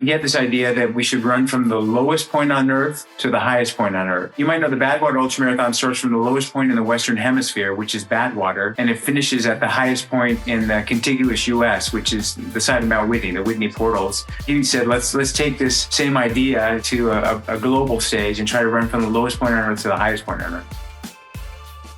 he had this idea that we should run from the lowest point on Earth to the highest point on Earth. You might know the Badwater Ultramarathon starts from the lowest point in the Western Hemisphere, which is Badwater, and it finishes at the highest point in the contiguous U.S., which is the side of Mount Whitney, the Whitney Portals. He said, let's take this same idea to a global stage and try to run from the lowest point on Earth to the highest point on Earth.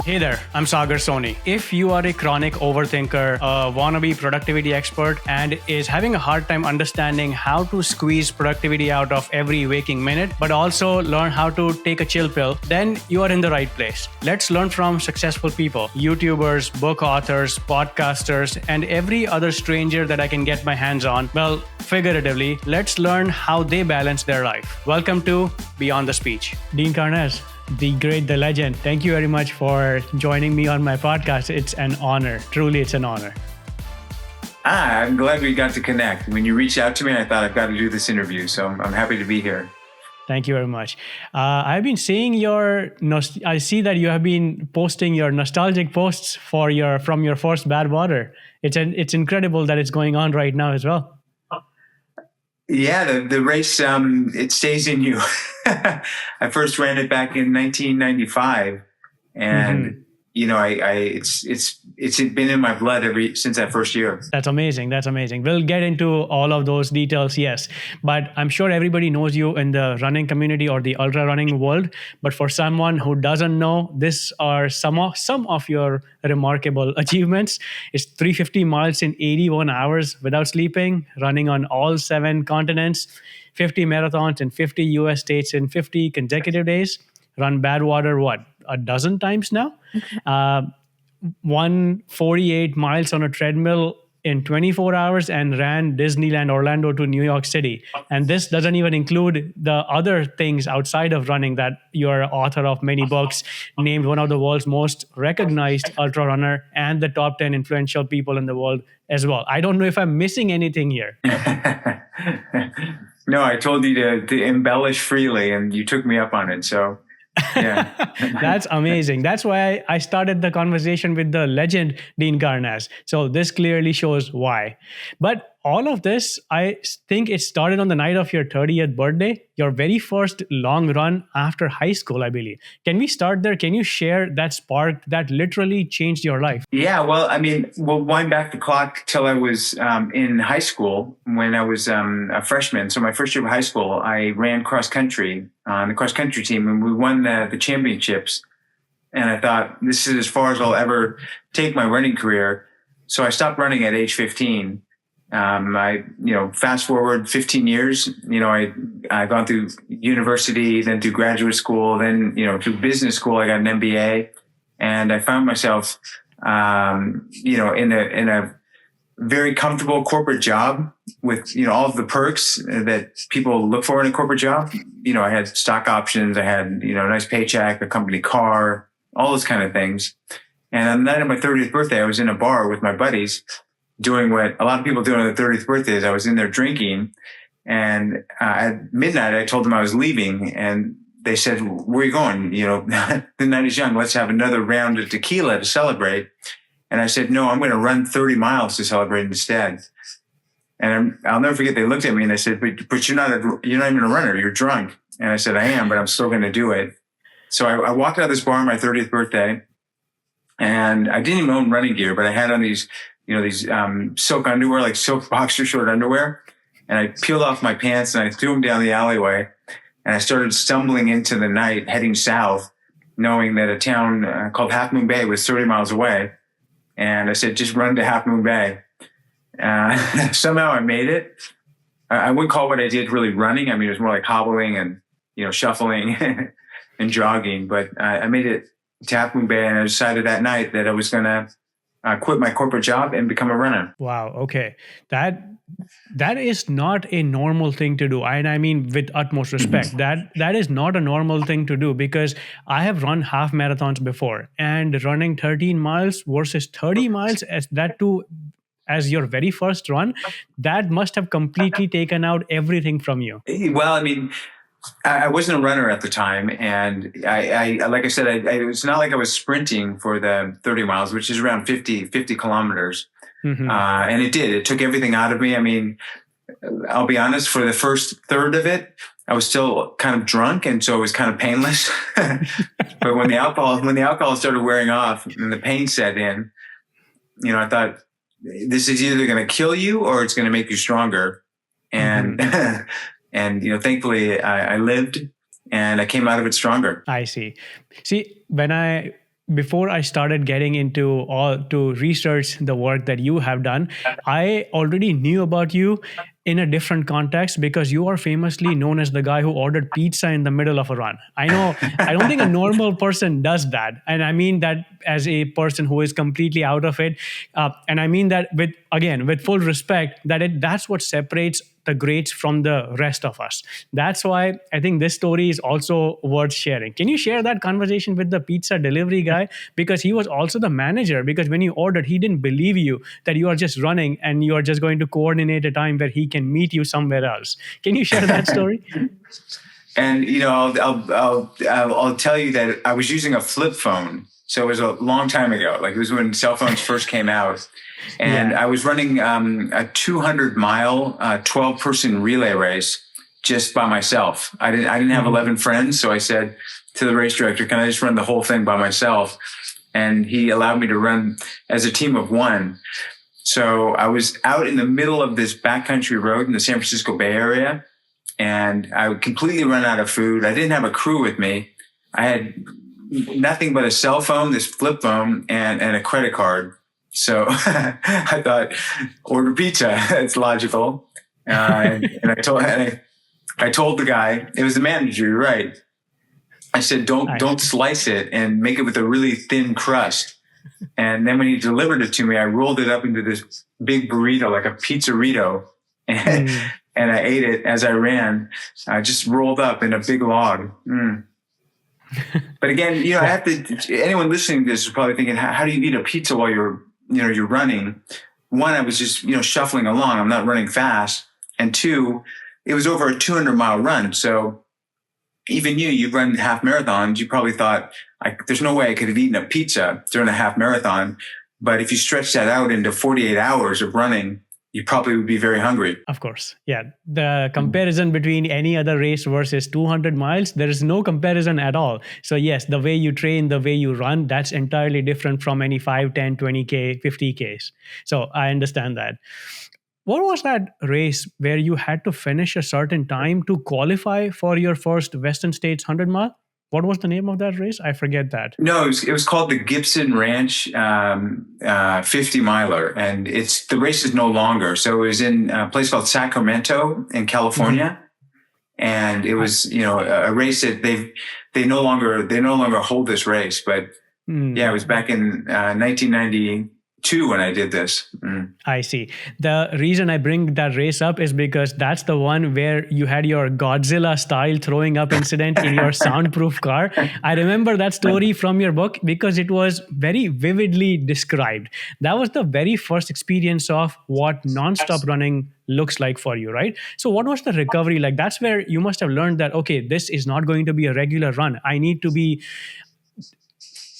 Hey there, I'm Sagar Soni. If you are a chronic overthinker, a wannabe productivity expert, and is having a hard time understanding how to squeeze productivity out of every waking minute, but also learn how to take a chill pill, then you are in the right place. Let's learn from successful people, YouTubers, book authors, podcasters, and every other stranger that I can get my hands on. Well, figuratively, let's learn how they balance their life. Welcome to Beyond the Speech. Dean Karnazes, the great, the legend. Thank you very much for joining me on my podcast. It's an honor. Truly, it's an honor. I'm glad we got to connect. When you reached out to me, I thought I've got to do this interview. So I'm happy to be here. Thank you very much. I've been seeing I see that you have been posting your nostalgic posts from your first Badwater. It's incredible that it's going on right now as well. Yeah, the race, it stays in you. I first ran it back in 1995, and it's been in my blood since that first year. That's amazing. We'll get into all of those details, yes. But I'm sure everybody knows you in the running community or the ultra running world. But for someone who doesn't know, these are some of your remarkable achievements. It's 350 miles in 81 hours without sleeping, running on all 7 continents, 50 marathons in 50 US states in 50 consecutive days. Run Badwater, a dozen times now? 148 miles on a treadmill in 24 hours and ran Disneyland Orlando to New York City. And this doesn't even include the other things outside of running that you're author of many books, named one of the world's most recognized ultra runner and the top 10 influential people in the world as well. I don't know if I'm missing anything here. No, I told you to embellish freely and you took me up on it. So yeah. That's amazing. That's why I started the conversation with the legend, Dean Karnazes. So this clearly shows why. But all of this, I think it started on the night of your 30th birthday, your very first long run after high school, I believe. Can we start there? Can you share that spark that literally changed your life? Yeah, well, we'll wind back the clock till I was in high school when I was a freshman. So my first year of high school, I ran cross country on the cross country team, and we won the championships. And I thought, this is as far as I'll ever take my running career. So I stopped running at age 15. Fast forward 15 years, I gone through university, then through graduate school, then, through business school, I got an MBA, and I found myself, in a very comfortable corporate job with, all of the perks that people look for in a corporate job. I had stock options, I had, a nice paycheck, a company car, all those kind of things. And on the night of my 30th birthday, I was in a bar with my buddies, doing what a lot of people do on their 30th birthdays. I was in there drinking, and at midnight, I told them I was leaving, and they said, "Where are you going? The night is young. Let's have another round of tequila to celebrate." And I said, "No, I'm going to run 30 miles to celebrate instead." And I'll never forget. They looked at me and they said, "But you're not even a runner. You're drunk." And I said, "I am, but I'm still going to do it." So I walked out of this bar on my 30th birthday, and I didn't even own running gear, but I had on these silk underwear, like silk boxer short underwear. And I peeled off my pants and I threw them down the alleyway. And I started stumbling into the night, heading south, knowing that a town called Half Moon Bay was 30 miles away. And I said, just run to Half Moon Bay. Somehow I made it. I wouldn't call what I did really running. It was more like hobbling and, shuffling and jogging. But I made it to Half Moon Bay, and I decided that night that I was going to quit my corporate job and become a runner. Wow. Okay. That is not a normal thing to do. And I mean, with utmost respect, that is not a normal thing to do, because I have run half marathons before, and running 13 miles versus 30 miles as your very first run, that must have completely taken out everything from you. Well, I wasn't a runner at the time, and I like I said, it's not like I was sprinting for the 30 miles, which is around 50 kilometers. Mm-hmm. And it took everything out of me. I'll be honest, for the first third of it, I was still kind of drunk, and so it was kind of painless. But when the alcohol started wearing off and the pain set in, I thought, this is either going to kill you or it's going to make you stronger. And and thankfully I lived, and I came out of it stronger. I see. See, before I started getting to research the work that you have done, I already knew about you in a different context, because you are famously known as the guy who ordered pizza in the middle of a run. I know, I don't think a normal person does that. And I mean that as a person who is completely out of it. And I mean that with full respect, that's what separates the greats from the rest of us. That's why I think this story is also worth sharing. Can you share that conversation with the pizza delivery guy? Because he was also the manager, because when you ordered, he didn't believe you that you are just running and you are just going to coordinate a time where he can meet you somewhere else. Can you share that story? And, I'll tell you that I was using a flip phone. So it was a long time ago. Like, it was when cell phones first came out. And I was running a 200-mile 12-person relay race just by myself. I didn't have 11 friends, so I said to the race director, "Can I just run the whole thing by myself?" And he allowed me to run as a team of one. So I was out in the middle of this backcountry road in the San Francisco Bay Area, and I would completely run out of food. I didn't have a crew with me. I had nothing but a cell phone, this flip phone, and a credit card. So I thought, order pizza. It's logical. And I told the guy, it was the manager, you're right. I said, don't slice it, and make it with a really thin crust. And then when he delivered it to me, I rolled it up into this big burrito, like a pizzerito. And I ate it as I ran. I just rolled up in a big log. But again, I have to, anyone listening to this is probably thinking, how do you eat a pizza while you're running? One, I was just, shuffling along. I'm not running fast. And two, it was over a 200-mile run. So even you run half marathons, you probably thought, there's no way I could have eaten a pizza during a half marathon. But if you stretch that out into 48 hours of running, you probably would be very hungry. Of course. Yeah. The comparison between any other race versus 200 miles, there is no comparison at all. So yes, the way you train, the way you run, that's entirely different from any 5, 10, 20K, 50Ks. So I understand that. What was that race where you had to finish a certain time to qualify for your first Western States 100 mile? What was the name of that race? I forget that. No, it was called the Gibson Ranch 50 miler, and the race is no longer. So it was in a place called Sacramento in California, and it was a race that they no longer hold this race. But it was back in 1992 when I did this. I see. The reason I bring that race up is because that's the one where you had your Godzilla style throwing up incident in your soundproof car. I remember that story from your book because it was very vividly described. That was the very first experience of what nonstop running looks like for you, right? So what was the recovery like? That's where you must have learned that, okay, this is not going to be a regular run. I need to be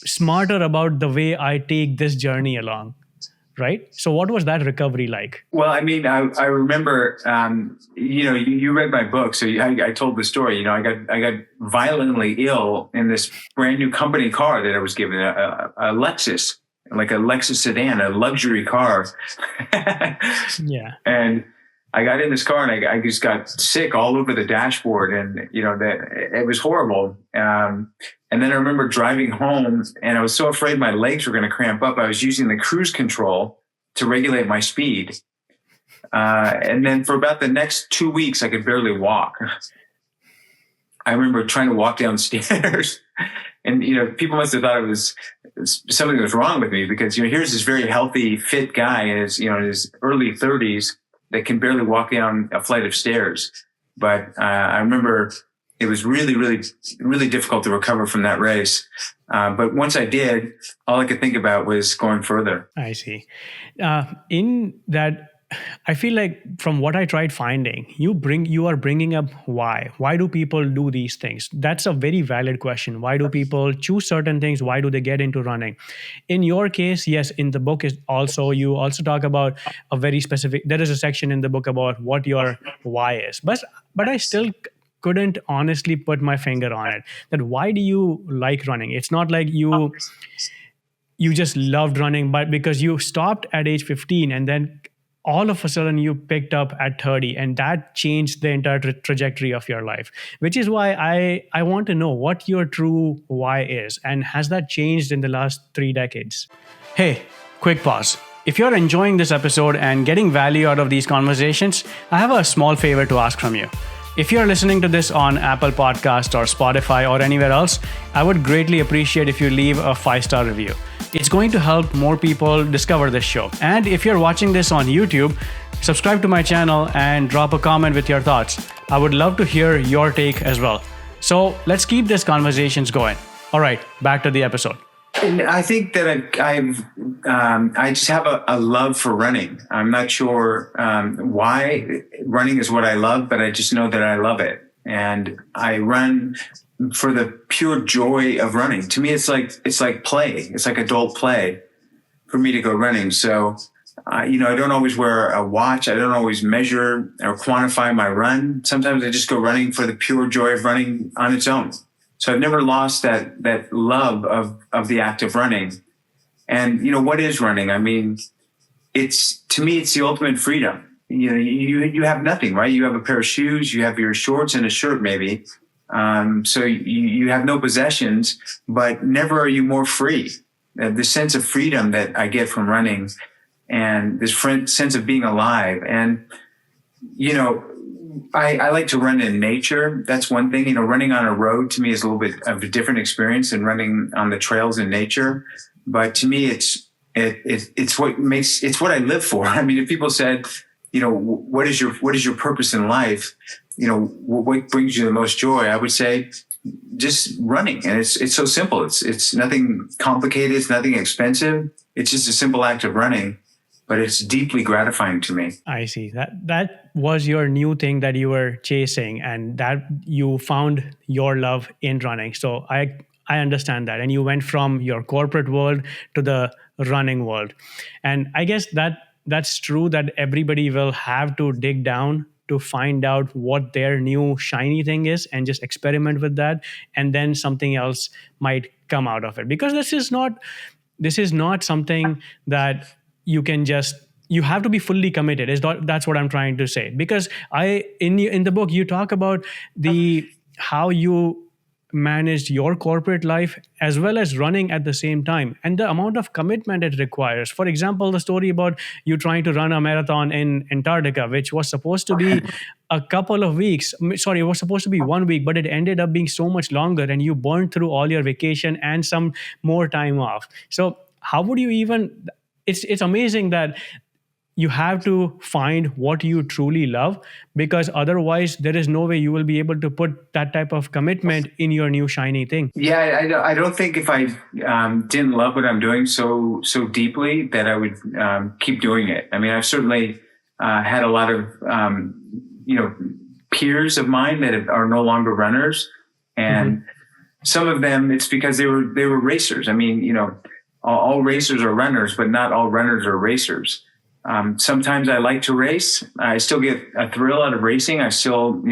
smarter about the way I take this journey along, right? So what was that recovery like? Well, I mean, I remember, you read my book, so I told the story. I got violently ill in this brand new company car that I was given, a Lexus, like a Lexus sedan, a luxury car. Yeah. And I got in this car and I just got sick all over the dashboard, and it was horrible. And then I remember driving home, and I was so afraid my legs were going to cramp up. I was using the cruise control to regulate my speed. And then for about the next 2 weeks, I could barely walk. I remember trying to walk downstairs, and people must have thought it was something was wrong with me, because here's this very healthy, fit guy in his early 30s that can barely walk down a flight of stairs. But I remember it was really, really, really difficult to recover from that race. But once I did, all I could think about was going further. I see. In that I feel like from what I tried finding, you are bringing up why. Why do people do these things? That's a very valid question. Why do people choose certain things? Why do they get into running? In your case, yes, in the book is also you also talk about a very specific. There is a section in the book about what your why is, but I still couldn't honestly put my finger on it. That why do you like running? It's not like you just loved running, but because you stopped at age 15 and then all of a sudden you picked up at 30 and that changed the entire trajectory of your life, which is why I want to know what your true why is, and has that changed in the last 3 decades? Hey, quick pause. If you're enjoying this episode and getting value out of these conversations, I have a small favor to ask from you. If you're listening to this on Apple Podcasts or Spotify or anywhere else, I would greatly appreciate if you leave a 5-star review. It's going to help more people discover this show. And if you're watching this on YouTube, subscribe to my channel and drop a comment with your thoughts. I would love to hear your take as well. So let's keep these conversations going. All right, back to the episode. And I think that I just have a love for running. I'm not sure why running is what I love, but I just know that I love it. And I run for the pure joy of running. To me, it's like play. It's like adult play for me to go running. So, I don't always wear a watch. I don't always measure or quantify my run. Sometimes I just go running for the pure joy of running on its own. So I've never lost that love of the act of running. And, what is running? I mean, to me, it's the ultimate freedom. You have nothing, right? You have a pair of shoes, you have your shorts and a shirt maybe. So you have no possessions, but never are you more free. The sense of freedom that I get from running and this sense of being alive. And, I like to run in nature. That's one thing. Running on a road to me is a little bit of a different experience than running on the trails in nature. But to me, it's what I live for. I mean, if people said, what is your purpose in life? What brings you the most joy? I would say just running. And it's so simple. It's nothing complicated. It's nothing expensive. It's just a simple act of running. But it's deeply gratifying to me. I see. That was your new thing that you were chasing, and that you found your love in running. So I understand that. And you went from your corporate world to the running world. And I guess that's true that everybody will have to dig down to find out what their new shiny thing is and just experiment with that. And then something else might come out of it. Because this is not something that you have to be fully committed. That's what I'm trying to say. Because in the book, you talk about how you managed your corporate life as well as running at the same time, and the amount of commitment it requires. For example, the story about you trying to run a marathon in Antarctica, which was supposed to be a couple of weeks. Sorry, it was supposed to be 1 week, but it ended up being so much longer, and you burned through all your vacation and some more time off. So how would you even... It's amazing that you have to find what you truly love, because otherwise there is no way you will be able to put that type of commitment in your new shiny thing. Yeah, I don't think if I didn't love what I'm doing so deeply that I would keep doing it. I mean, I've certainly had a lot of peers of mine that are no longer runners, and some of them it's because they were racers. I mean, all racers are runners, but not all runners are racers. Sometimes I like to race. I still get a thrill out of racing. I still,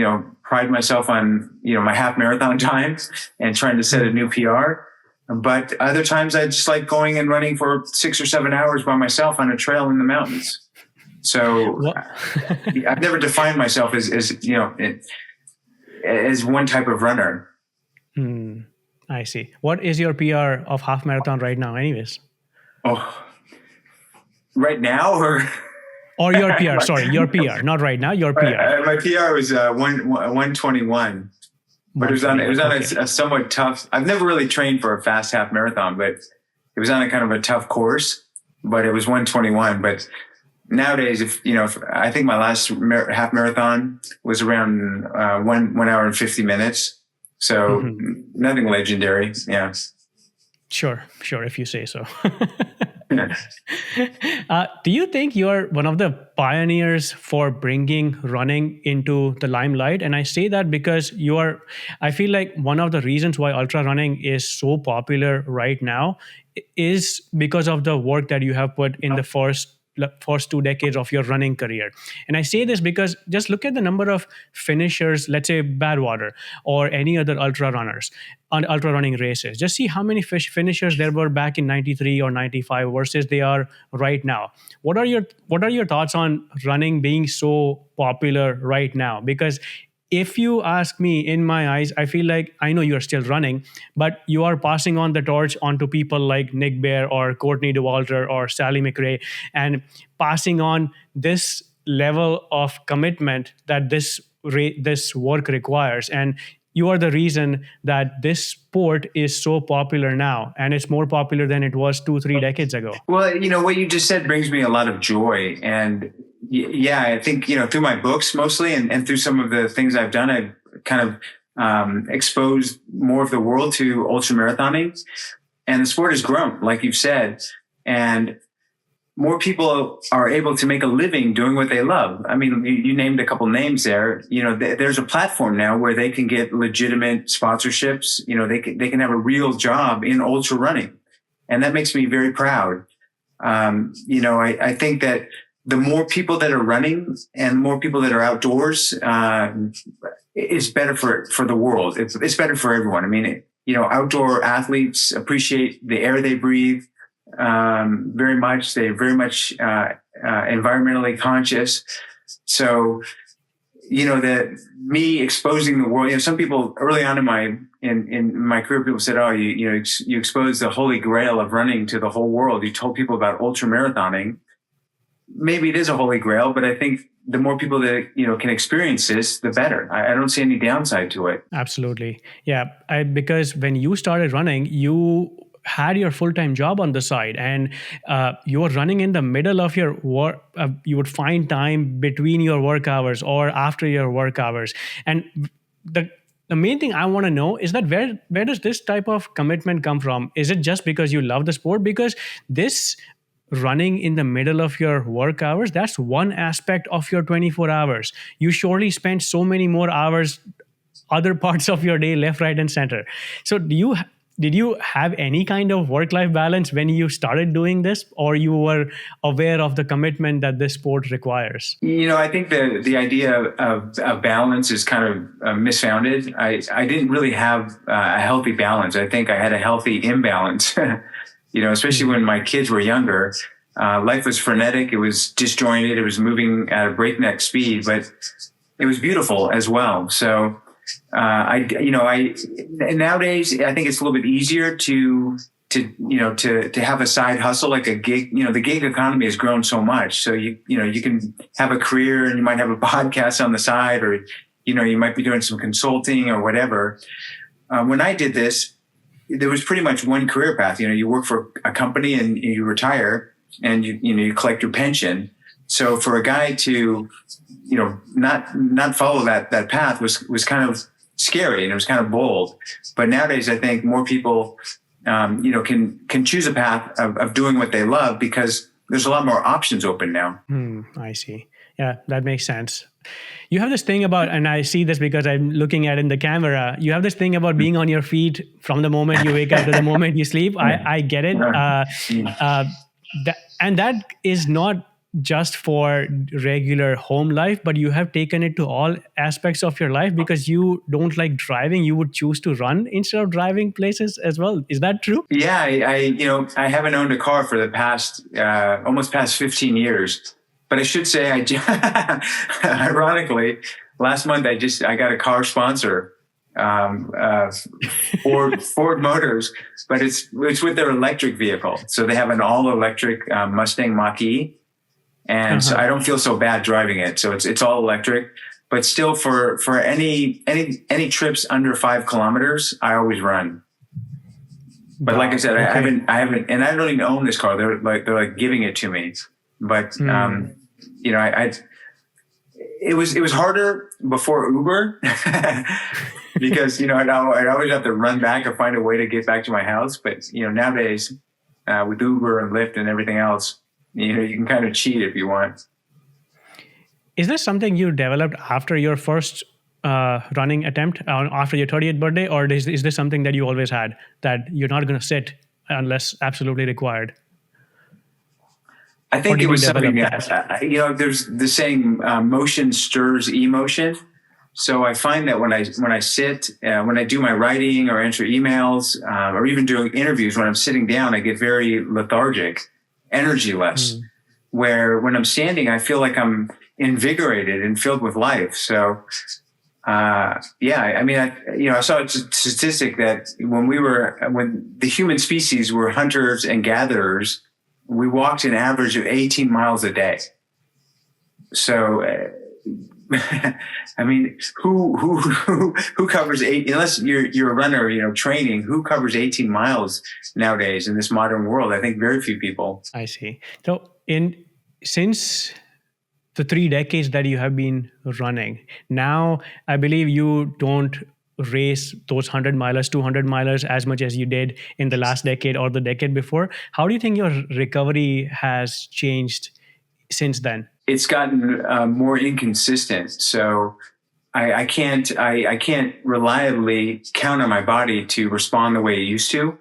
pride myself on, my half marathon time and trying to set a new PR. But other times I just like going and running for 6 or 7 hours by myself on a trail in the mountains. So I've never defined myself as one type of runner. I see. What is your PR of half marathon right now anyways? Oh, right now or your PR? Sorry, your PR, not right now. Your PR. My PR was 121, but it was on a somewhat tough. I've never really trained for a fast half marathon, but it was on a kind of a tough course. But it was 121. But nowadays, if I think my last half marathon was around 1 hour and 50 minutes. So nothing legendary. Yeah. Sure. If you say so. Do you think you're one of the pioneers for bringing running into the limelight? And I say that because I feel like one of the reasons why ultra running is so popular right now is because of the work that you have put in the first 2 decades of your running career. And I say this because just look at the number of finishers, let's say Badwater or any other ultra runners on ultra running races. Just see how many finishers there were back in 93 or 95 versus they are right now. What are your thoughts on running being so popular right now? Because if you ask me, in my eyes, I feel like I know you're still running, but you are passing on the torch onto people like Nick Bear or Courtney DeWalter or Sally McRae, and passing on this level of commitment that this work requires. And you are the reason that this sport is so popular now, and it's more popular than it was 2-3 decades ago. Well, what you just said brings me a lot of joy. And yeah, I think, through my books mostly and through some of the things I've done, I've kind of exposed more of the world to ultramarathoning. And the sport has grown, like you've said. And more people are able to make a living doing what they love. I mean, you named a couple names there. There's a platform now where they can get legitimate sponsorships. They can have a real job in ultra running. And that makes me very proud. I think that the more people that are running and the more people that are outdoors, is better for the world. It's better for everyone. I mean, outdoor athletes appreciate the air they breathe. Very much. They're very much environmentally conscious. So, that me exposing the world. Some people early on in my career, people said, "Oh, you exposed the holy grail of running to the whole world. You told people about ultramarathoning." Maybe it is a holy grail, but I think the more people that can experience this, the better. I don't see any downside to it. Absolutely, yeah. Because when you started running, you had your full-time job on the side, and you were running in the middle of your work. You would find time between your work hours or after your work hours. And the main thing I want to know is that where does this type of commitment come from? Is it just because you love the sport? Because this running in the middle of your work hours, that's one aspect of your 24 hours. You surely spend so many more hours, other parts of your day, left, right, and center. So did you have any kind of work-life balance when you started doing this, or you were aware of the commitment that this sport requires? I think the idea of balance is kind of misfounded. I didn't really have a healthy balance. I think I had a healthy imbalance, especially when my kids were younger. Life was frenetic. It was disjointed. It was moving at a breakneck speed, but it was beautiful as well. So, nowadays I think it's a little bit easier to have a side hustle, like a gig. The gig economy has grown so much. So you can have a career and you might have a podcast on the side, or, you might be doing some consulting or whatever. When I did this, there was pretty much one career path. You work for a company and you retire and you collect your pension. So for a guy to, not follow that path was kind of scary, and it was kind of bold. But nowadays, I think more people, can choose a path of doing what they love because there's a lot more options open now. I see. Yeah, that makes sense. You have this thing about, and I see this because I'm looking at in the camera, you have this thing about being on your feet from the moment you wake up to the moment you sleep. I get it. And that is not just for regular home life, but you have taken it to all aspects of your life because you don't like driving. You would choose to run instead of driving places as well. Is that true? Yeah, I haven't owned a car for the past, almost past 15 years. But I should say, ironically, last month I got a car sponsor, Ford Motors, but it's with their electric vehicle. So they have an all electric Mustang Mach-E. And so I don't feel so bad driving it. So it's all electric, but still for any trips under 5 kilometers, I always run. But like I said, okay. I haven't, and I don't even own this car. They're like giving it to me. But, it was harder before Uber because, I'd always have to run back or find a way to get back to my house. But, nowadays, with Uber and Lyft and everything else, you can kind of cheat if you want. Is this something you developed after your first running attempt, after your 30th birthday, or is this something that you always had, that you're not going to sit unless absolutely required? I think it was something that, there's the saying, motion stirs emotion. So I find that when I sit, when I do my writing or answer emails, or even doing interviews, when I'm sitting down, I get very lethargic, energyless. Where when I'm standing, I feel like I'm invigorated and filled with life. So, I saw a statistic that when the human species were hunters and gatherers, we walked an average of 18 miles a day. So, I mean, who covers unless you're a runner, training, who covers 18 miles nowadays in this modern world? I think very few people. I see. So since the 3 decades that you have been running, now I believe you don't race those 100 milers, 200 milers as much as you did in the last decade or the decade before. How do you think your recovery has changed since then? It's gotten more inconsistent. So I can't reliably count on my body to respond the way it used to.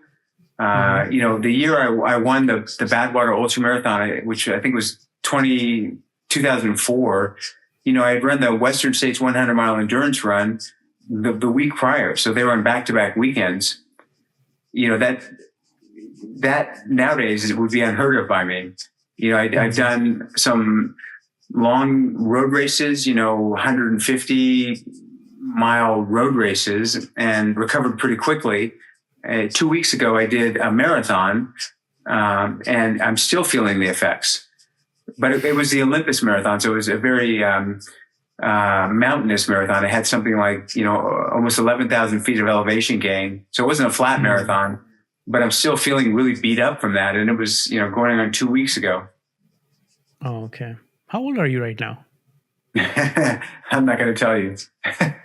The year I won the Badwater Ultramarathon, which I think was 2004, I had run the Western States 100-mile endurance run the week prior. So they were on back-to-back weekends. That nowadays it would be unheard of by me. I've done some long road races, 150-mile road races, and recovered pretty quickly. 2 weeks ago, I did a marathon, and I'm still feeling the effects. But it was the Olympus Marathon, so it was a very mountainous marathon. It had something like, almost 11,000 feet of elevation gain. So it wasn't a flat marathon, but I'm still feeling really beat up from that. And it was, going on 2 weeks ago. Oh, okay. How old are you right now? I'm not going to tell you. Okay.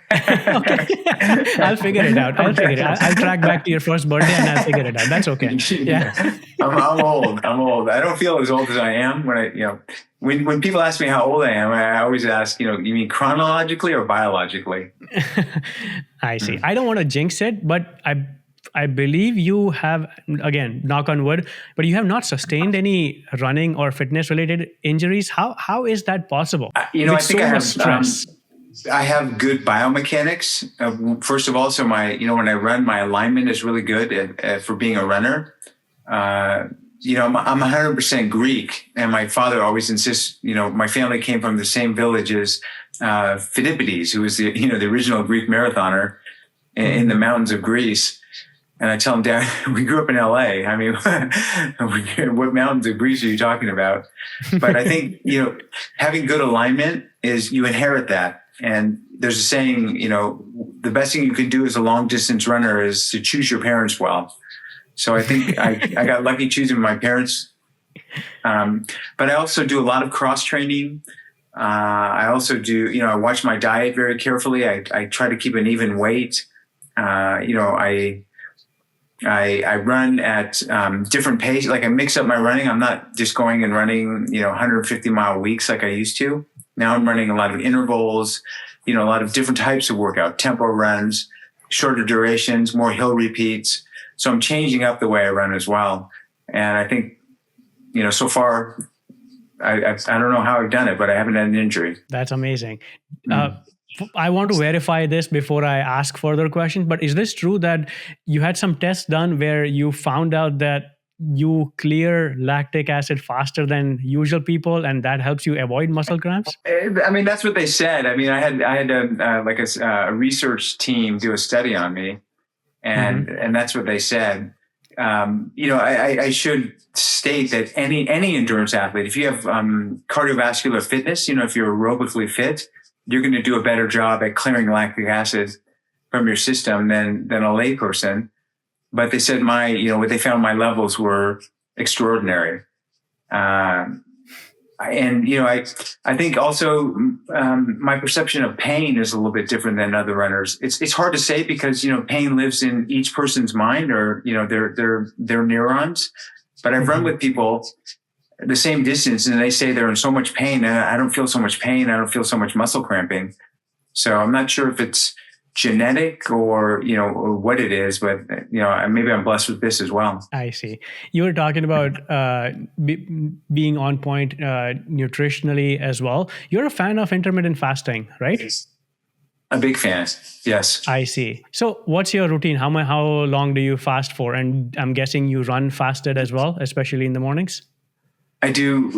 I'll figure it out. I'll track back to your first birthday and I'll figure it out. That's okay. Yeah. I'm old. I don't feel as old as I am when people ask me how old I am, I always ask, you mean chronologically or biologically? I see. I don't want to jinx it, but I believe you have, again, knock on wood, but you have not sustained any running or fitness related injuries. How is that possible? I think I have stress. I have good biomechanics. First of all, so when I run, my alignment is really good for being a runner. I'm 100% Greek, and my father always insists, my family came from the same village as Phidippides, who was the original Greek marathoner in the mountains of Greece. And I tell him, Dad, we grew up in LA. I mean, what mountains of Greece are you talking about? But I think, having good alignment is you inherit that. And there's a saying, the best thing you can do as a long distance runner is to choose your parents well. So I think I got lucky choosing my parents. But I also do a lot of cross training. I also do, I watch my diet very carefully. I try to keep an even weight. I run at different pace. Like I mix up my running. I'm not just going and running, 150-mile weeks like I used to. Now I'm running a lot of intervals, a lot of different types of workout, tempo runs, shorter durations, more hill repeats. So I'm changing up the way I run as well. And I think, so far, I don't know how I've done it, but I haven't had an injury. That's amazing. I want to verify this before I ask further questions, but is this true that you had some tests done where you found out that you clear lactic acid faster than usual people, and that helps you avoid muscle cramps? I mean, that's what they said. I mean, I had a research team do a study on me, and that's what they said. I should state that any endurance athlete, if you have cardiovascular fitness, if you're aerobically fit, you're going to do a better job at clearing lactic acid from your system than a layperson. But they said what they found, my levels were extraordinary. I think also my perception of pain is a little bit different than other runners. It's hard to say because pain lives in each person's mind or their neurons. But I've run with people the same distance and they say they're in so much pain, and I don't feel so much pain. I don't feel so much muscle cramping. So I'm not sure if it's genetic or, or what it is, but, maybe I'm blessed with this as well. I see. You were talking about being on point nutritionally as well. You're a fan of intermittent fasting, right? A big fan. Yes. I see. So what's your routine? How long do you fast for? And I'm guessing you run fasted as well, especially in the mornings? I do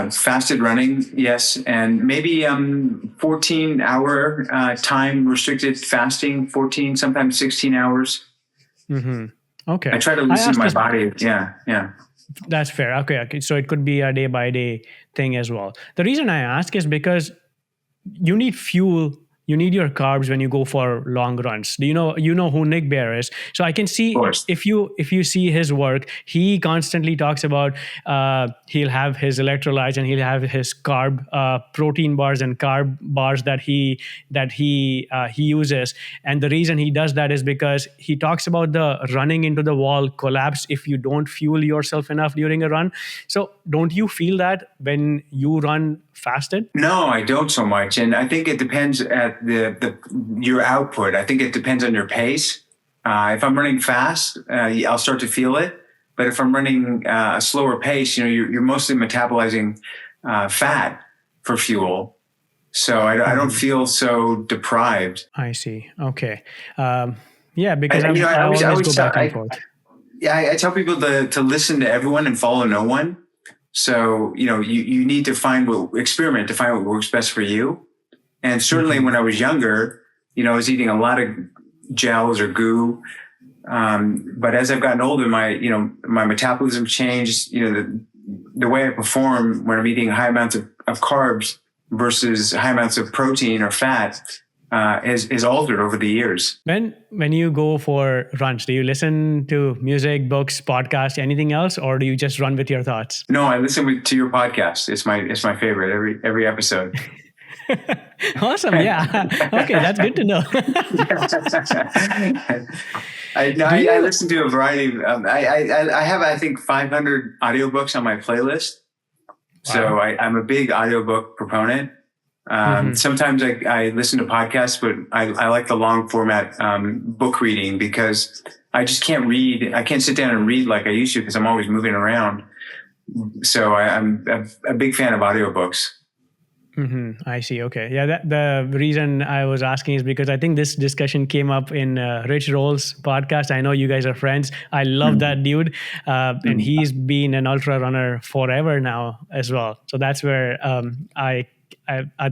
fasted running, yes, and maybe 14-hour time restricted fasting, 14, sometimes 16 hours. Mm-hmm. Okay. I try to loosen my body. Yeah. That's fair. Okay. So it could be a day-by-day thing as well. The reason I ask is because you need fuel. You need your carbs when you go for long runs. Do you know who Nick Bear is? So I can see if you see his work, he constantly talks about he'll have his electrolytes and he'll have his protein bars and carb bars that he uses. And the reason he does that is because he talks about the running into the wall collapse if you don't fuel yourself enough during a run. So don't you feel that when you run fasted? No, I don't so much. And I think it depends at your output. I think it depends on your pace. If I'm running fast, I'll start to feel it. But if I'm running a slower pace, you're mostly metabolizing fat for fuel. So I don't feel so deprived. I see. Okay. Because I always go back and forth. I tell people to listen to everyone and follow no one. So, you need to experiment to find what works best for you. And certainly when I was younger, I was eating a lot of gels or goo. But as I've gotten older, my metabolism changed. The way I perform when I'm eating high amounts of carbs versus high amounts of protein or fat is altered over the years. When you go for runs, do you listen to music, books, podcasts, anything else, or do you just run with your thoughts? No, I listen to your podcast. It's my favorite every episode. Awesome. Yeah. Okay, that's good to know. I listen to a variety of. I have I think 500 audiobooks on my playlist. Wow. So I'm a big audiobook proponent. Sometimes I listen to podcasts, but I like the long format book reading because I just can't read. I can't sit down and read like I used to because I'm always moving around. So I'm a big fan of audiobooks. Mm-hmm. I see. Okay. Yeah. The reason I was asking is because I think this discussion came up in Rich Roll's podcast. I know you guys are friends. I love that dude. And he's been an ultra runner forever now as well. So that's where I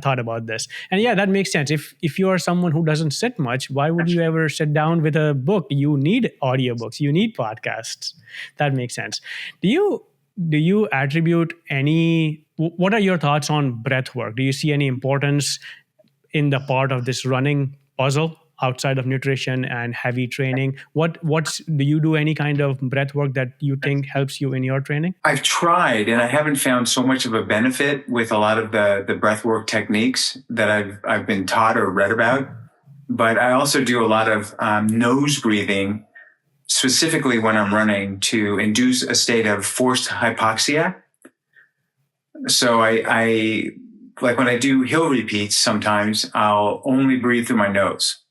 thought about this. And yeah, that makes sense. If you are someone who doesn't sit much, why would you ever sit down with a book? You need audiobooks. You need podcasts. That makes sense. Do you attribute what are your thoughts on breath work? Do you see any importance in the part of this running puzzle outside of nutrition and heavy training? Do you do any kind of breath work that you think helps you in your training? I've tried, and I haven't found so much of a benefit with a lot of the breath work techniques that I've been taught or read about. But I also do a lot of nose breathing, specifically when I'm running, to induce a state of forced hypoxia. So I like when I do hill repeats, sometimes I'll only breathe through my nose.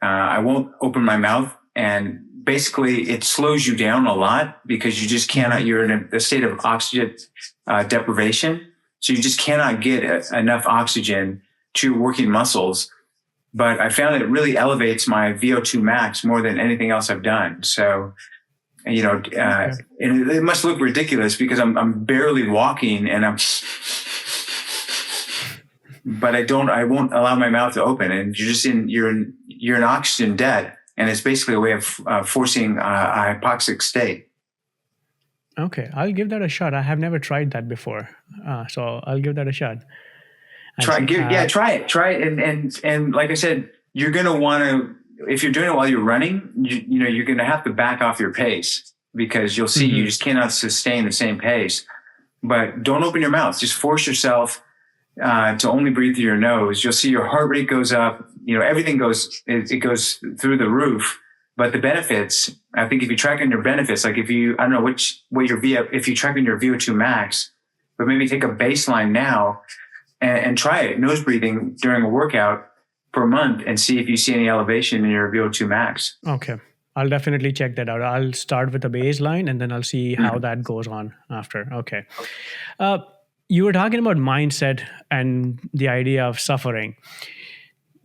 I won't open my mouth, and basically it slows you down a lot because you just cannot, you're in a state of oxygen deprivation. So you just cannot get enough oxygen to your working muscles. But I found it really elevates my VO2 max more than anything else I've done. So, and it must look ridiculous because I'm barely walking and but I won't allow my mouth to open, and you're in oxygen debt, and it's basically a way of forcing a hypoxic state. Okay, I'll give that a shot. I have never tried that before, so I'll give that a shot. Try it. And like I said, you're going to want to, if you're doing it while you're running, you're going to have to back off your pace because you'll see you just cannot sustain the same pace. But don't open your mouth. Just force yourself to only breathe through your nose. You'll see your heart rate goes up. Everything goes through the roof But the benefits, I think if you track on your benefits, like if you, I don't know what your if you track on your VO2 max, but maybe take a baseline now and try it, nose breathing during a workout for a month and see if you see any elevation in your VO2 max. Okay. I'll definitely check that out. I'll start with a baseline and then I'll see how that goes on after. Okay. You were talking about mindset and the idea of suffering.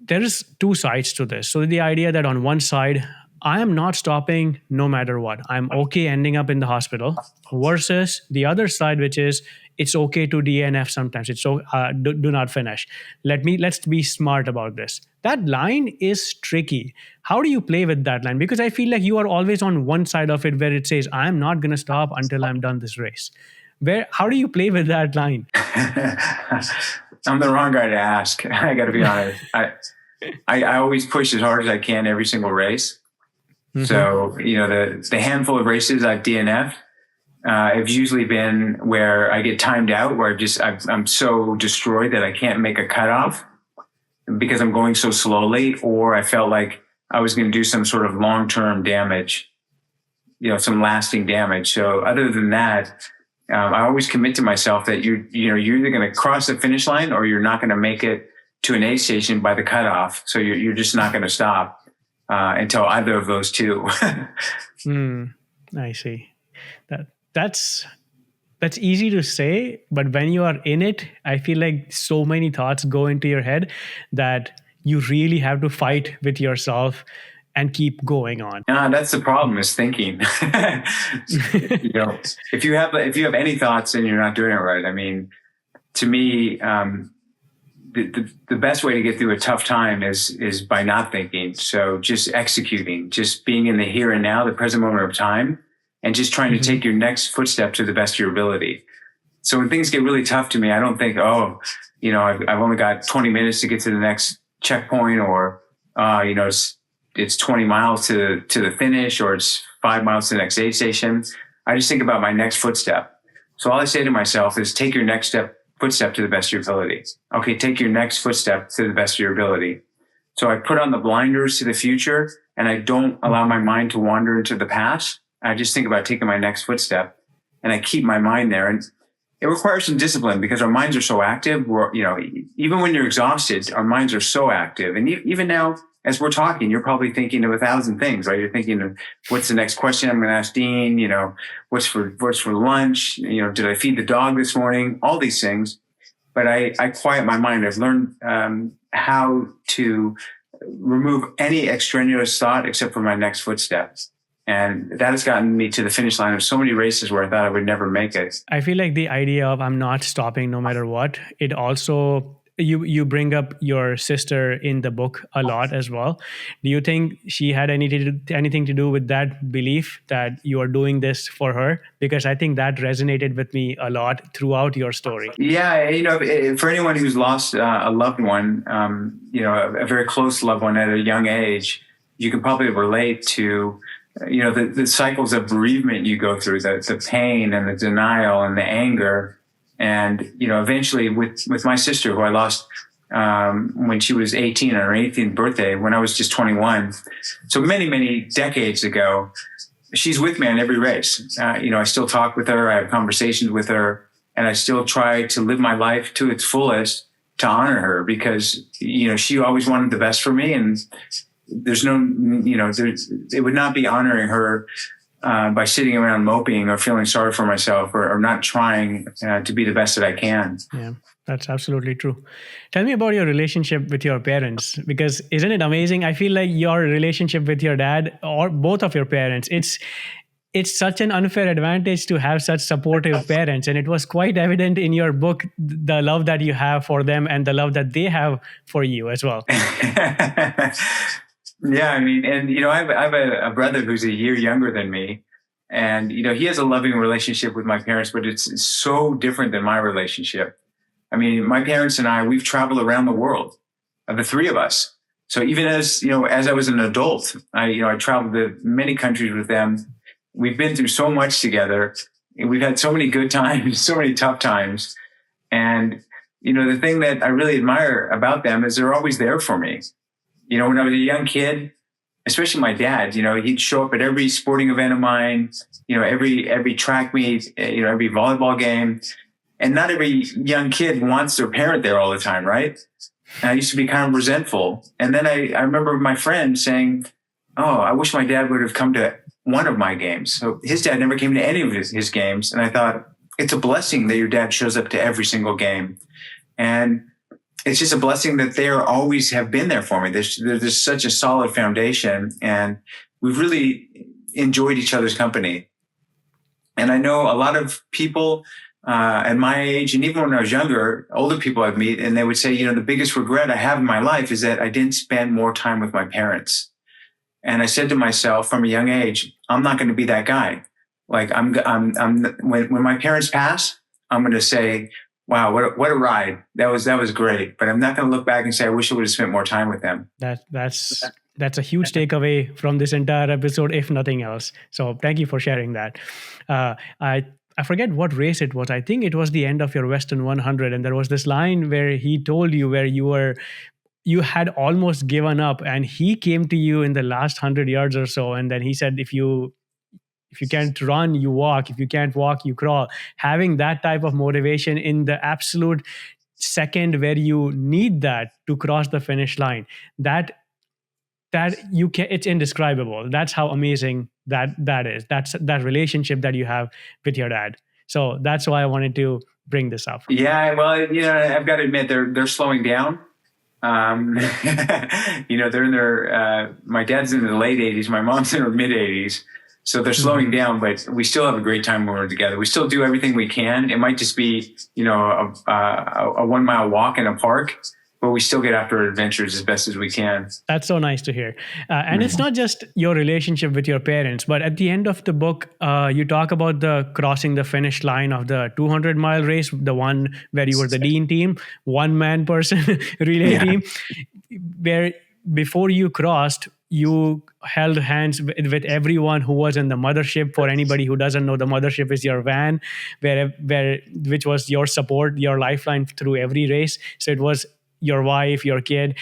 There is two sides to this. So the idea that on one side, I am not stopping no matter what. I'm okay ending up in the hospital versus the other side, which is it's okay to DNF sometimes. It's so do not finish. Let's be smart about this. That line is tricky. How do you play with that line? Because I feel like you are always on one side of it where it says, I'm not going to stop until I'm done this race. How do you play with that line? I'm the wrong guy to ask. I got to be honest. I always push as hard as I can every single race. Mm-hmm. So, the handful of races I've DNF'd, it's usually been where I get timed out, where I'm so destroyed that I can't make a cutoff because I'm going so slowly, or I felt like I was going to do some sort of long-term damage, some lasting damage. So other than that, I always commit to myself that you're either going to cross the finish line or you're not going to make it to an aid station by the cutoff. So you're just not going to stop until either of those two. I see. That's easy to say, but when you are in it, I feel like so many thoughts go into your head that you really have to fight with yourself and keep going on. That's the problem, is thinking. If you have any thoughts, then you're not doing it right. I mean, to me, the best way to get through a tough time is by not thinking. So just executing, just being in the here and now, the present moment of time, and just trying to take your next footstep to the best of your ability. So when things get really tough to me, I don't think, I've only got 20 minutes to get to the next checkpoint, or, it's 20 miles to the finish, or it's 5 miles to the next aid station. I just think about my next footstep. So all I say to myself is take your next footstep to the best of your ability. Okay, take your next footstep to the best of your ability. So I put on the blinders to the future, and I don't allow my mind to wander into the past. I just think about taking my next footstep, and I keep my mind there. And it requires some discipline because our minds are so active. Even when you're exhausted, our minds are so active. And even now, as we're talking, you're probably thinking of 1,000 things, right? You're thinking of what's the next question I'm going to ask Dean? What's for lunch? Did I feed the dog this morning? All these things. But I quiet my mind. I've learned how to remove any extraneous thought except for my next footsteps. And that has gotten me to the finish line of so many races where I thought I would never make it. I feel like the idea of I'm not stopping no matter what, it also, you bring up your sister in the book a lot as well. Do you think she had anything to do with that belief that you are doing this for her? Because I think that resonated with me a lot throughout your story. Yeah, for anyone who's lost a loved one, a very close loved one at a young age, you can probably relate to the cycles of bereavement you go through, the pain and the denial and the anger. And, eventually with my sister, who I lost when she was 18 on her 18th birthday, when I was just 21. So many, many decades ago, she's with me on every race. I still talk with her. I have conversations with her, and I still try to live my life to its fullest to honor her because, she always wanted the best for me. And there's no, it would not be honoring her by sitting around moping or feeling sorry for myself or not trying to be the best that I can. Yeah, that's absolutely true. Tell me about your relationship with your parents, because isn't it amazing? I feel like your relationship with your dad or both of your parents, it's such an unfair advantage to have such supportive parents. And it was quite evident in your book, the love that you have for them and the love that they have for you as well. Yeah, I mean, and, I have a brother who's a year younger than me. And, he has a loving relationship with my parents, but it's so different than my relationship. I mean, my parents and we've traveled around the world, the three of us. So even as I was an adult, I traveled to many countries with them. We've been through so much together. We've had so many good times, so many tough times. And, the thing that I really admire about them is they're always there for me. When I was a young kid, especially my dad, he'd show up at every sporting event of mine, every track meet, every volleyball game. And not every young kid wants their parent there all the time, right? And I used to be kind of resentful. And then I remember my friend saying, oh, I wish my dad would have come to one of my games. So his dad never came to any of his games. And I thought, it's a blessing that your dad shows up to every single game. And it's just a blessing that they always have been there for me. There's such a solid foundation, and we've really enjoyed each other's company. And I know a lot of people at my age, and even when I was younger, older people I'd meet, and they would say, the biggest regret I have in my life is that I didn't spend more time with my parents. And I said to myself from a young age, I'm not going to be that guy. Like when my parents pass, I'm going to say, wow, what a ride. That was great. But I'm not going to look back and say, I wish I would have spent more time with them. That's a huge takeaway from this entire episode, if nothing else. So thank you for sharing that. I forget what race it was. I think it was the end of your Western 100. And there was this line where he told you where you had almost given up, and he came to you in the last 100 yards or so. And then he said, if you can't run, you walk. If you can't walk, you crawl. Having that type of motivation in the absolute second where you need that to cross the finish line, that you can, it's indescribable. That's how amazing that is. That's that relationship that you have with your dad. So that's why I wanted to bring this up. Yeah, well, I've got to admit they're slowing down. They're in their my dad's in the late 80s, my mom's in her mid 80s. So they're slowing down, but we still have a great time when we're together. We still do everything we can. It might just be, a 1 mile walk in a park, but we still get after adventures as best as we can. That's so nice to hear. And it's not just your relationship with your parents, but at the end of the book, you talk about the crossing the finish line of the 200-mile race, the one where you were the Dean team, one-man person relay team, where before you crossed, you held hands with everyone who was in the mothership. For anybody who doesn't know, the mothership is your van, which was your support, your lifeline through every race. So it was your wife, your kid,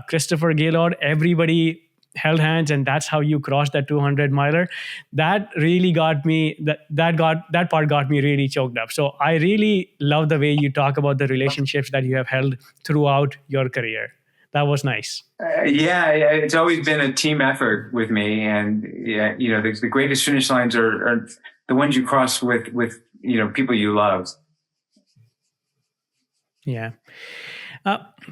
Christopher Gaylord, everybody held hands, and that's how you crossed that 200-miler. That really got me, that part got me really choked up. So I really love the way you talk about the relationships that you have held throughout your career. That was nice. It's always been a team effort with me. And the greatest finish lines are the ones you cross with people you love. Yeah.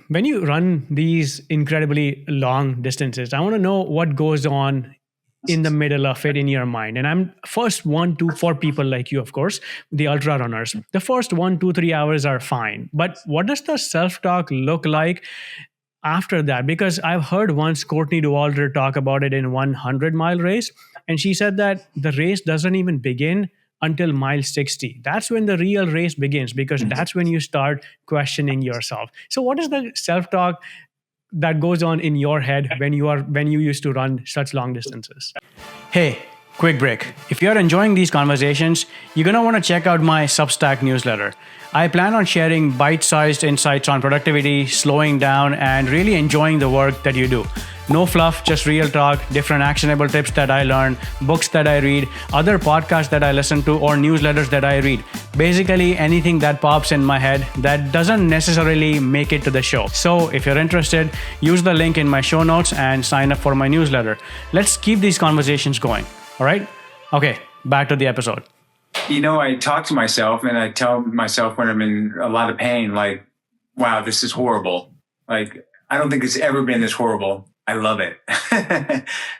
When you run these incredibly long distances, I want to know what goes on in the middle of it in your mind. And I'm first 1, 2, for people like you, of course, the ultra runners, the first 1, 2, 3 hours are fine. But what does the self-talk look like after that? Because I've heard once Courtney Dauwalter talk about it in 100-mile race. And she said that the race doesn't even begin until mile 60. That's when the real race begins, because that's when you start questioning yourself. So what is the self-talk that goes on in your head when you used to run such long distances? Hey, quick break. If you're enjoying these conversations, you're going to want to check out my Substack newsletter. I plan on sharing bite-sized insights on productivity, slowing down, and really enjoying the work that you do. No fluff, just real talk, different actionable tips that I learn, books that I read, other podcasts that I listen to, or newsletters that I read. Basically, anything that pops in my head that doesn't necessarily make it to the show. So if you're interested, use the link in my show notes and sign up for my newsletter. Let's keep these conversations going. All right? Okay, back to the episode. I talk to myself and I tell myself when I'm in a lot of pain, like, wow, this is horrible. Like, I don't think it's ever been this horrible. I love it.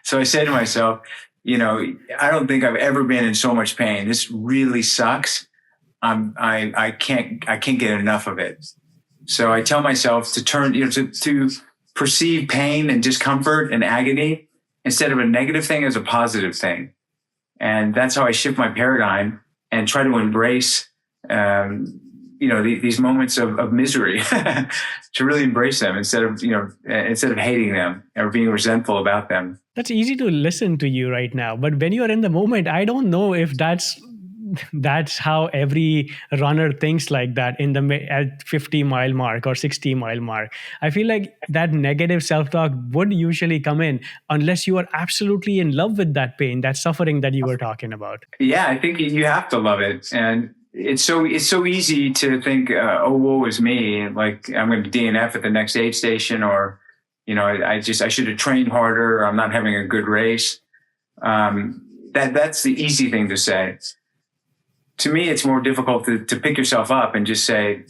So I say to myself, I don't think I've ever been in so much pain. This really sucks. I can't get enough of it. So I tell myself to turn, to perceive pain and discomfort and agony instead of a negative thing as a positive thing. And that's how I shift my paradigm and try to embrace, these moments of misery, to really embrace them instead of hating them or being resentful about them. That's easy to listen to you right now. But when you are in the moment, I don't know if that's that's how every runner thinks like that at 50-mile mark or 60-mile mark. I feel like that negative self-talk would usually come in unless you are absolutely in love with that pain, that suffering that you were talking about. Yeah, I think you have to love it. And it's so easy to think, oh, woe is me. Like I'm going to DNF at the next aid station, or, I should have trained harder, or I'm not having a good race. That's the easy thing to say. To me, it's more difficult to pick yourself up and just say,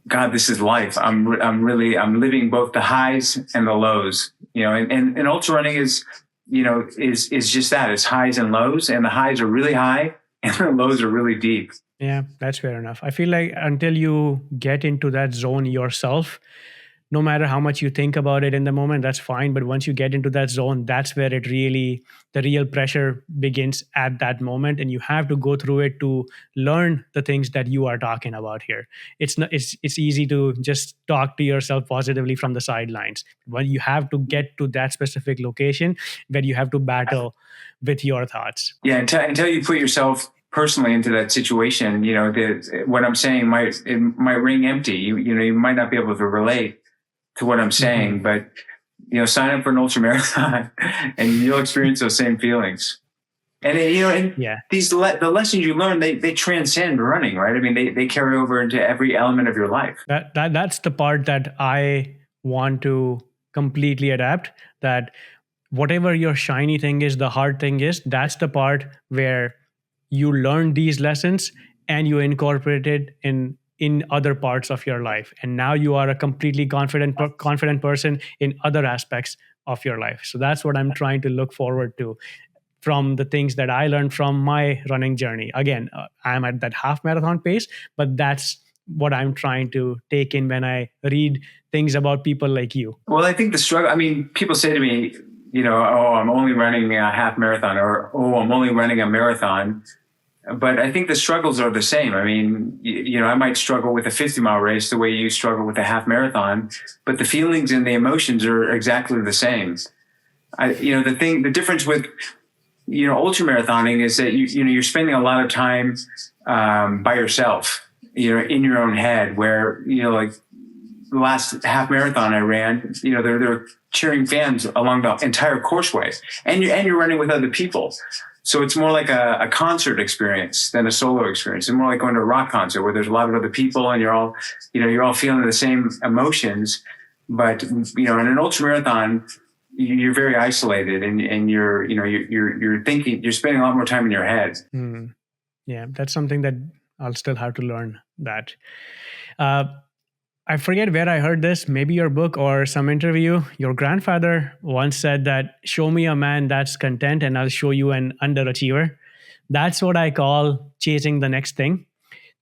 God, this is life. I'm living both the highs and the lows, and ultra running is just that. It's highs and lows, and the highs are really high and the lows are really deep. Yeah, that's fair enough. I feel like until you get into that zone yourself, no matter how much you think about it in the moment, that's fine. But once you get into that zone, that's where the real pressure begins at that moment. And you have to go through it to learn the things that you are talking about here. It's easy to just talk to yourself positively from the sidelines. Well, you have to get to that specific location where you have to battle with your thoughts. Yeah, until you put yourself personally into that situation, what I'm saying might ring empty. You might not be able to relate to what I'm saying, but sign up for an ultramarathon and you'll experience those same feelings. And the lessons you learn, they transcend running, right? I mean, they carry over into every element of your life. That's the part that I want to completely adapt. That whatever your shiny thing is, the hard thing is, that's the part where you learn these lessons and you incorporate it in other parts of your life. And now you are a completely confident person in other aspects of your life. So that's what I'm trying to look forward to from the things that I learned from my running journey. Again, I'm at that half marathon pace, but that's what I'm trying to take in when I read things about people like you. Well, I think the struggle, people say to me, oh, I'm only running a half marathon, or, oh, I'm only running a marathon. But I think the struggles are the same. I mean, I might struggle with a 50-mile race the way you struggle with a half marathon, but the feelings and the emotions are exactly the same. The difference with, ultramarathoning is that you're spending a lot of time by yourself, in your own head, where, like the last half marathon I ran, there are cheering fans along the entire courseway, and you're running with other people. So it's more like a concert experience than a solo experience. It's more like going to a rock concert where there's a lot of other people and you're all feeling the same emotions. But, in an ultramarathon, you're very isolated and you're thinking, you're spending a lot more time in your head. Yeah, that's something that I'll still have to learn that. I forget where I heard this, maybe your book or some interview. Your grandfather once said that, show me a man that's content and I'll show you an underachiever. That's what I call chasing the next thing,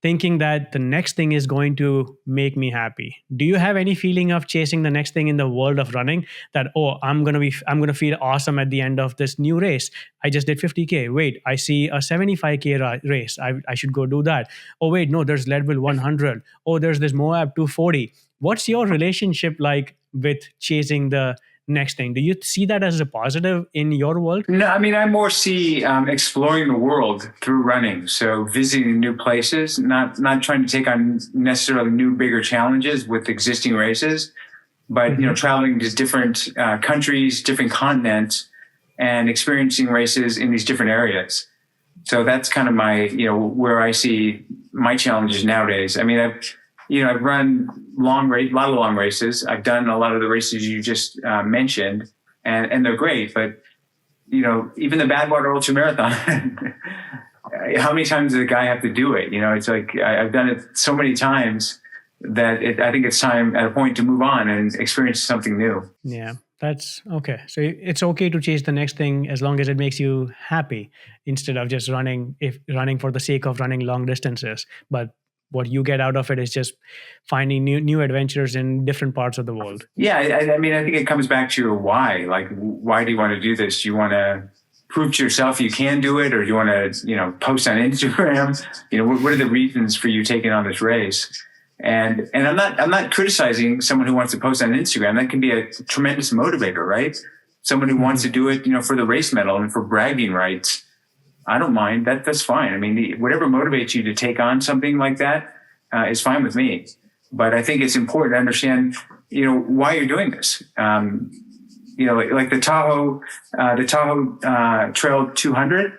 thinking that the next thing is going to make me happy. Do you have any feeling of chasing the next thing in the world of running, that, oh, I'm going to feel awesome at the end of this new race. I just did 50K. Wait, I see a 75K race. I should go do that. Oh, wait, no, there's Leadville 100. Oh, there's this Moab 240. What's your relationship like with chasing the next thing? Do you see that as a positive in your world? No, I more see exploring the world through running. So visiting new places, not trying to take on necessarily new, bigger challenges with existing races, but traveling to different countries, different continents, and experiencing races in these different areas. So that's kind of my, where I see my challenges nowadays. I've run a lot of long races. I've done a lot of the races you just mentioned, and they're great. But, even the Badwater Ultramarathon, how many times does a guy have to do it? It's like I've done it so many times that I think it's time at a point to move on and experience something new. Yeah, that's okay. So it's okay to chase the next thing as long as it makes you happy, instead of just running for the sake of running long distances. But what you get out of it is just finding new adventures in different parts of the world. Yeah, I think it comes back to your why. Like, why do you want to do this? Do you want to prove to yourself you can do it, or do you want to, post on Instagram? What are the reasons for you taking on this race? And I'm not criticizing someone who wants to post on Instagram. That can be a tremendous motivator, right? Someone who wants to do it, for the race medal and for bragging rights. I don't mind. That's fine. I mean, whatever motivates you to take on something like that is fine with me. But I think it's important to understand, why you're doing this. Like the Tahoe Trail 200.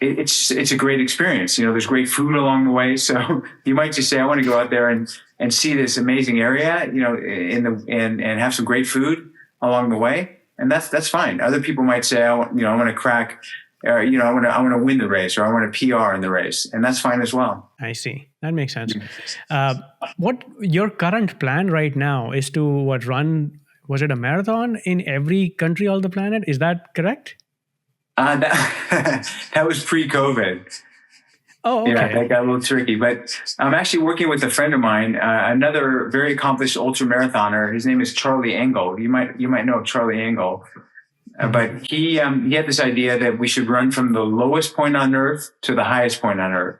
It's a great experience. There's great food along the way. So you might just say, I want to go out there and see this amazing area, and have some great food along the way. And that's fine. Other people might say, I want to crack, I want to win the race, or I want to PR in the race. And that's fine as well. I see. That makes sense. What your current plan right now is to run, was it a marathon in every country on the planet? Is that correct? That was pre-COVID. Oh, okay. Yeah, that got a little tricky. But I'm actually working with a friend of mine, another very accomplished ultramarathoner. His name is Charlie Engel. You might know of Charlie Engel. But he had this idea that we should run from the lowest point on Earth to the highest point on Earth.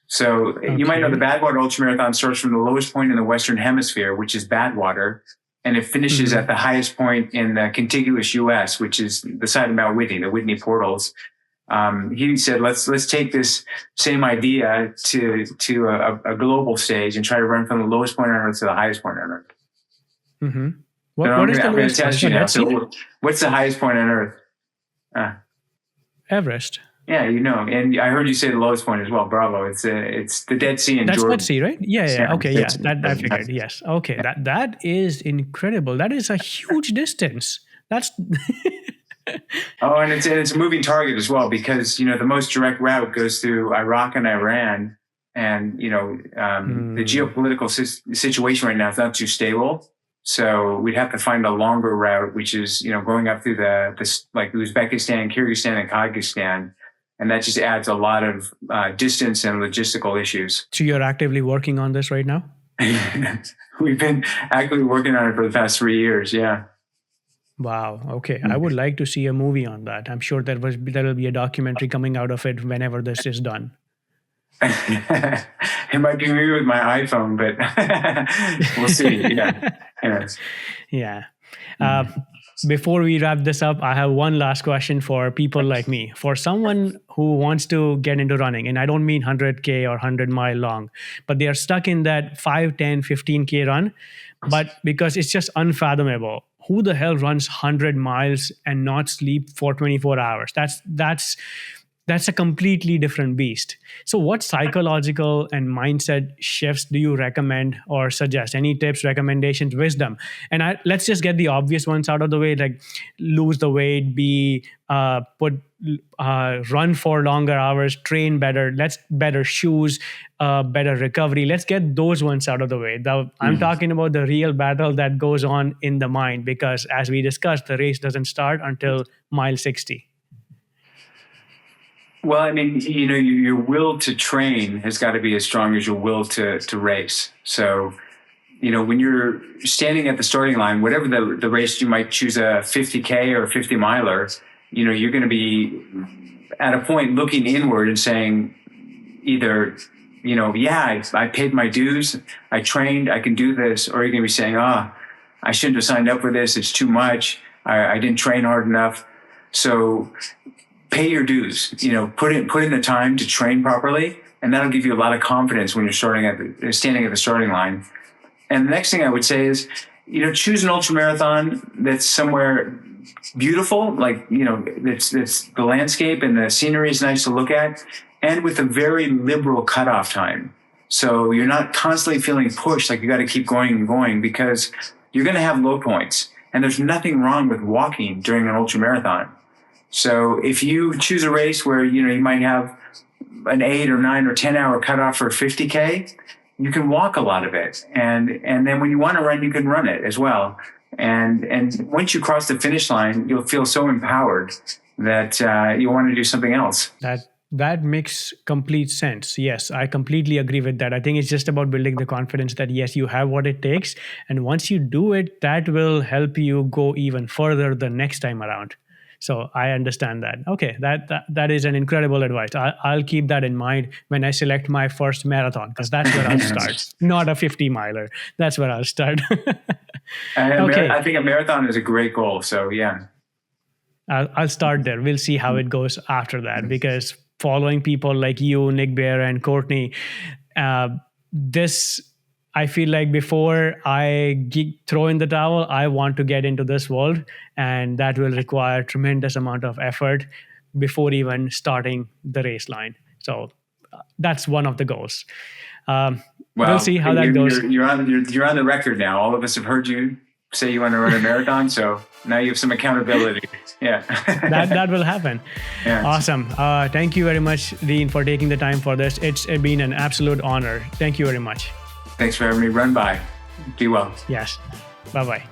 So you might know the Badwater Ultramarathon starts from the lowest point in the Western Hemisphere, which is Badwater, and it finishes at the highest point in the contiguous U.S., which is the side of Mount Whitney, the Whitney Portals. He said, let's take this same idea to a global stage and try to run from the lowest point on Earth to the highest point on Earth. Mm-hmm. What is the lowest test you now. So what's the highest point on Earth? Everest. Yeah, and I heard you say the lowest point as well. Bravo! It's the Dead Sea in Jordan. That's Dead Sea, right? Yeah. Okay, yeah. That I figured. Yes. Okay. That is incredible. That is a huge distance. That's. Oh, and it's a moving target as well, because the most direct route goes through Iraq and Iran, and the geopolitical situation right now is not too stable. So we'd have to find a longer route, which is going up through the like Uzbekistan, Kyrgyzstan, and Kyrgyzstan. And that just adds a lot of distance and logistical issues. So you're actively working on this right now? We've been actively working on it for the past 3 years. Yeah. Wow. Okay. I would like to see a movie on that. I'm sure there will be a documentary coming out of it whenever this is done. It might be me with my iPhone, but we'll see. Yeah. Yes. Yeah. Before we wrap this up, I have one last question for people like me. For someone who wants to get into running, and I don't mean 100K or 100-mile long, but they are stuck in that 5, 10, 15K run, but because it's just unfathomable. Who the hell runs 100 miles and not sleep for 24 hours? That's a completely different beast. So what psychological and mindset shifts do you recommend or suggest? Any tips, recommendations, wisdom? And let's just get the obvious ones out of the way, like lose the weight, run for longer hours, train better, better shoes, better recovery. Let's get those ones out of the way. I'm talking about the real battle that goes on in the mind, because as we discussed, the race doesn't start until mile 60. Well, I mean, your will to train has got to be as strong as your will to race. So, when you're standing at the starting line, whatever the race, you might choose a 50K or a 50 miler, you're going to be at a point looking inward and saying either, I paid my dues, I trained, I can do this, or you're going to be saying, I shouldn't have signed up for this. It's too much. I didn't train hard enough. So pay your dues, put in the time to train properly, and that'll give you a lot of confidence when you're standing at the starting line. And the next thing I would say is, choose an ultramarathon that's somewhere beautiful, like, it's the landscape and the scenery is nice to look at, and with a very liberal cutoff time. So you're not constantly feeling pushed, like you got to keep going and going, because you're going to have low points. And there's nothing wrong with walking during an ultramarathon. So if you choose a race where, you might have an 8 or 9 or 10 hour cutoff for 50K, you can walk a lot of it. And then when you want to run, you can run it as well. And once you cross the finish line, you'll feel so empowered that you want to do something else. That makes complete sense. Yes, I completely agree with that. I think it's just about building the confidence that, yes, you have what it takes. And once you do it, that will help you go even further the next time around. So I understand that. Okay, that is an incredible advice. I'll keep that in mind when I select my first marathon, because that's where I'll start. Not a 50 miler. That's where I'll start. Okay. I think a marathon is a great goal. So yeah. I'll start there. We'll see how it goes after that, because following people like you, Nick Bear, and Courtney, this, I feel like before I throw in the towel, I want to get into this world, and that will require tremendous amount of effort before even starting the race line. So that's one of the goals. We'll see how that goes. You're on the record now. All of us have heard you say you want to run a marathon, so now you have some accountability. Yeah, that will happen. Yeah. Awesome. Thank you very much, Dean, for taking the time for this. It's been an absolute honor. Thank you very much. Thanks for having me run by. Be well. Yes. Bye-bye.